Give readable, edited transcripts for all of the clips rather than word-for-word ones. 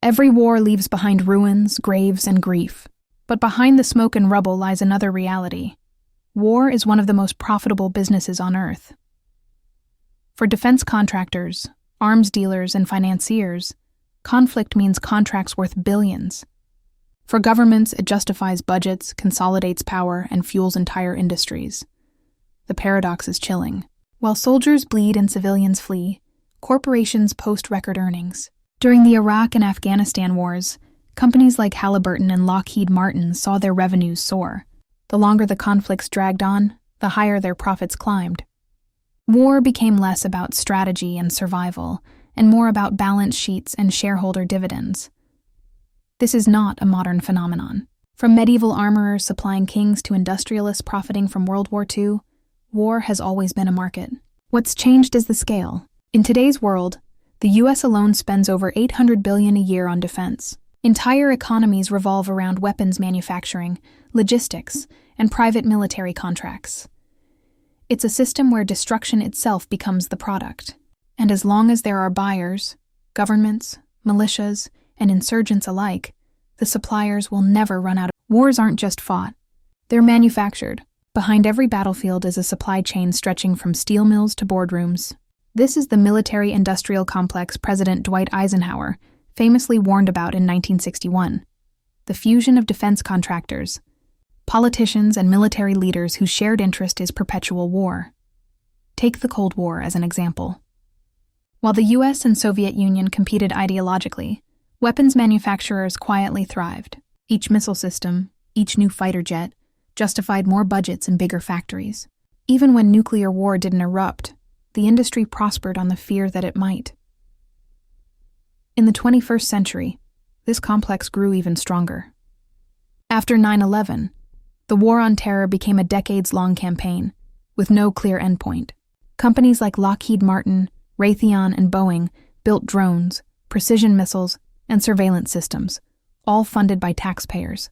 Every war leaves behind ruins, graves, and grief. But behind the smoke and rubble lies another reality. War is one of the most profitable businesses on Earth. For defense contractors, arms dealers, and financiers, conflict means contracts worth billions. For governments, it justifies budgets, consolidates power, and fuels entire industries. The paradox is chilling. While soldiers bleed and civilians flee, corporations post record earnings. During the Iraq and Afghanistan wars, companies like Halliburton and Lockheed Martin saw their revenues soar. The longer the conflicts dragged on, the higher their profits climbed. War became less about strategy and survival, and more about balance sheets and shareholder dividends. This is not a modern phenomenon. From medieval armorers supplying kings to industrialists profiting from World War II, war has always been a market. What's changed is the scale. In today's world, the U.S. alone spends over $800 billion a year on defense. Entire economies revolve around weapons manufacturing, logistics, and private military contracts. It's a system where destruction itself becomes the product. And as long as there are buyers, governments, militias, and insurgents alike, the suppliers will never run out. Wars aren't just fought. They're manufactured. Behind every battlefield is a supply chain stretching from steel mills to boardrooms. This is the military-industrial complex President Dwight Eisenhower famously warned about in 1961. The fusion of defense contractors, politicians, and military leaders whose shared interest is perpetual war. Take the Cold War as an example. While the US and Soviet Union competed ideologically, weapons manufacturers quietly thrived. Each missile system, each new fighter jet, justified more budgets and bigger factories. Even when nuclear war didn't erupt, the industry prospered on the fear that it might. In the 21st century, this complex grew even stronger. After 9/11, the war on terror became a decades-long campaign, with no clear endpoint. Companies like Lockheed Martin, Raytheon, and Boeing built drones, precision missiles, and surveillance systems, all funded by taxpayers.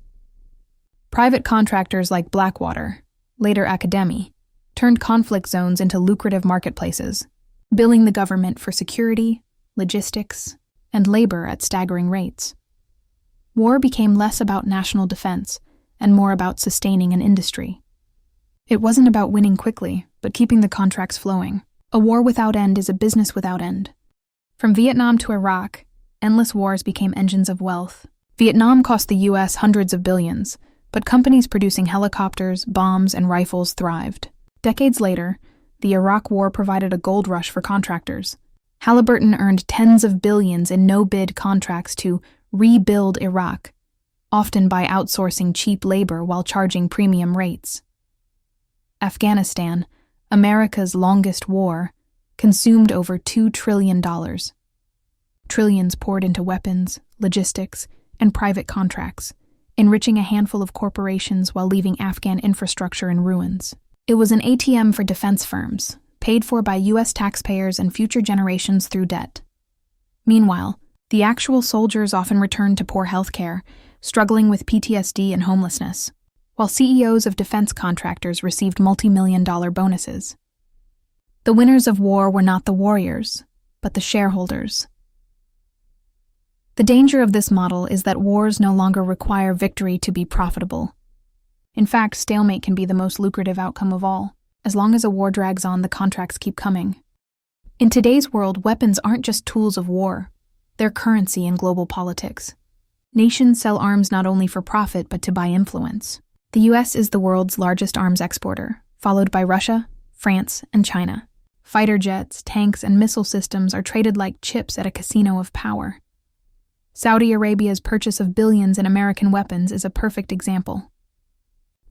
Private contractors like Blackwater, later Academi, turned conflict zones into lucrative marketplaces, billing the government for security, logistics, and labor at staggering rates. War became less about national defense and more about sustaining an industry. It wasn't about winning quickly, but keeping the contracts flowing. A war without end is a business without end. From Vietnam to Iraq, endless wars became engines of wealth. Vietnam cost the U.S. hundreds of billions, but companies producing helicopters, bombs, and rifles thrived. Decades later, the Iraq War provided a gold rush for contractors. Halliburton earned tens of billions in no-bid contracts to rebuild Iraq, often by outsourcing cheap labor while charging premium rates. Afghanistan, America's longest war, consumed over $2 trillion. Trillions poured into weapons, logistics, and private contracts, enriching a handful of corporations while leaving Afghan infrastructure in ruins. It was an ATM for defense firms, paid for by U.S. taxpayers and future generations through debt. Meanwhile, the actual soldiers often returned to poor health care, struggling with PTSD and homelessness, while CEOs of defense contractors received multi-million-dollar bonuses. The winners of war were not the warriors, but the shareholders. The danger of this model is that wars no longer require victory to be profitable. In fact, stalemate can be the most lucrative outcome of all. As long as a war drags on, the contracts keep coming. In today's world, weapons aren't just tools of war. They're currency in global politics. Nations sell arms not only for profit, but to buy influence. The U.S. is the world's largest arms exporter, followed by Russia, France, and China. Fighter jets, tanks, and missile systems are traded like chips at a casino of power. Saudi Arabia's purchase of billions in American weapons is a perfect example.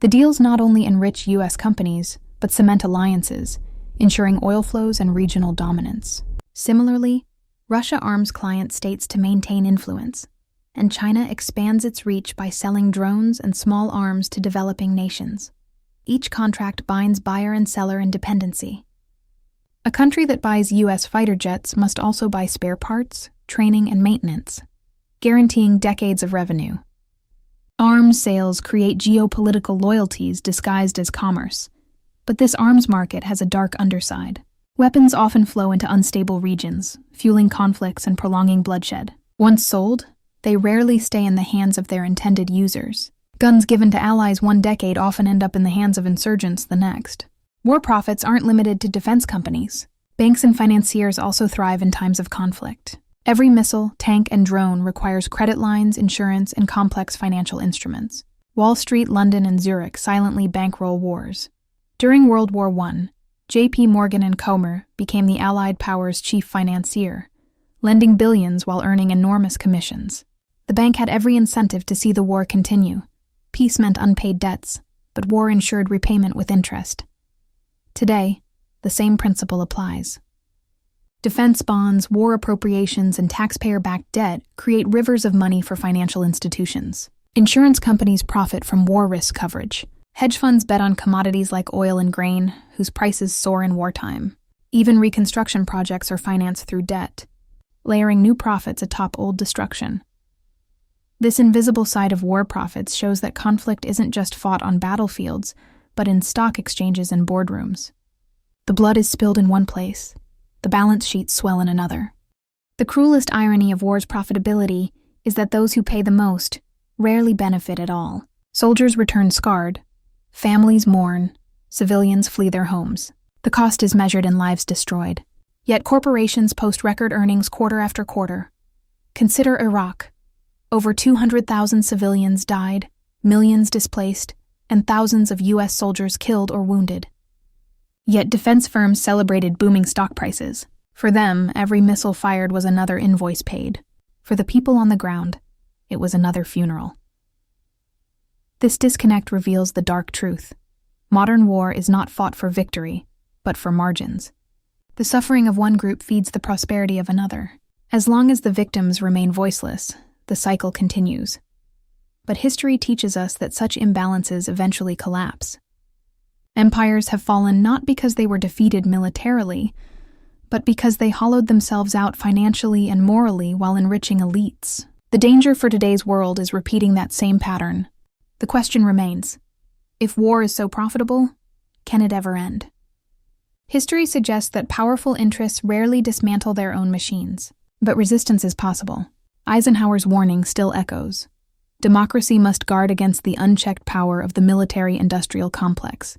The deals not only enrich U.S. companies, but cement alliances, ensuring oil flows and regional dominance. Similarly, Russia arms client states to maintain influence, and China expands its reach by selling drones and small arms to developing nations. Each contract binds buyer and seller in dependency. A country that buys U.S. fighter jets must also buy spare parts, training, and maintenance, guaranteeing decades of revenue. Arms sales create geopolitical loyalties disguised as commerce, but this arms market has a dark underside. Weapons often flow into unstable regions, fueling conflicts and prolonging bloodshed. Once sold, they rarely stay in the hands of their intended users. Guns given to allies one decade often end up in the hands of insurgents the next. War profits aren't limited to defense companies. Banks and financiers also thrive in times of conflict. Every missile, tank, and drone requires credit lines, insurance, and complex financial instruments. Wall Street, London, and Zurich silently bankroll wars. During World War I, J.P. Morgan and Comer became the Allied powers' chief financier, lending billions while earning enormous commissions. The bank had every incentive to see the war continue. Peace meant unpaid debts, but war ensured repayment with interest. Today, the same principle applies. Defense bonds, war appropriations, and taxpayer-backed debt create rivers of money for financial institutions. Insurance companies profit from war risk coverage. Hedge funds bet on commodities like oil and grain, whose prices soar in wartime. Even reconstruction projects are financed through debt, layering new profits atop old destruction. This invisible side of war profits shows that conflict isn't just fought on battlefields, but in stock exchanges and boardrooms. The blood is spilled in one place, the balance sheets swell in another. The cruelest irony of war's profitability is that those who pay the most rarely benefit at all. Soldiers return scarred, families mourn, civilians flee their homes. The cost is measured in lives destroyed. Yet corporations post record earnings quarter after quarter. Consider Iraq. Over 200,000 civilians died, millions displaced, and thousands of U.S. soldiers killed or wounded. Yet defense firms celebrated booming stock prices. For them, every missile fired was another invoice paid. For the people on the ground, it was another funeral. This disconnect reveals the dark truth. Modern war is not fought for victory, but for margins. The suffering of one group feeds the prosperity of another. As long as the victims remain voiceless, the cycle continues. But history teaches us that such imbalances eventually collapse. Empires have fallen not because they were defeated militarily, but because they hollowed themselves out financially and morally while enriching elites. The danger for today's world is repeating that same pattern. The question remains, if war is so profitable, can it ever end? History suggests that powerful interests rarely dismantle their own machines, but resistance is possible. Eisenhower's warning still echoes. Democracy must guard against the unchecked power of the military-industrial complex.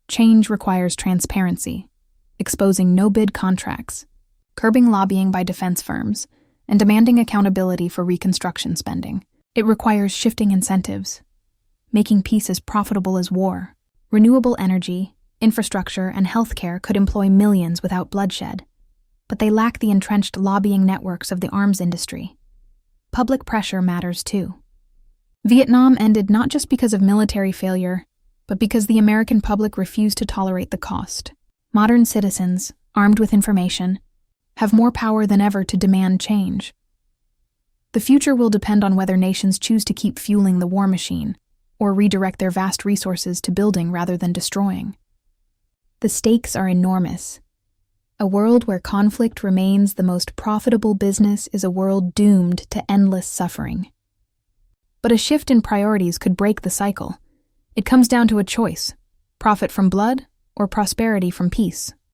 Change requires transparency, exposing no-bid contracts, curbing lobbying by defense firms, and demanding accountability for reconstruction spending. It requires shifting incentives, making peace as profitable as war. Renewable energy, infrastructure, and healthcare could employ millions without bloodshed, but they lack the entrenched lobbying networks of the arms industry. Public pressure matters too. Vietnam ended not just because of military failure, but because the American public refused to tolerate the cost. Modern citizens, armed with information, have more power than ever to demand change. The future will depend on whether nations choose to keep fueling the war machine, or redirect their vast resources to building rather than destroying. The stakes are enormous. A world where conflict remains the most profitable business is a world doomed to endless suffering. But a shift in priorities could break the cycle. It comes down to a choice: profit from blood or prosperity from peace.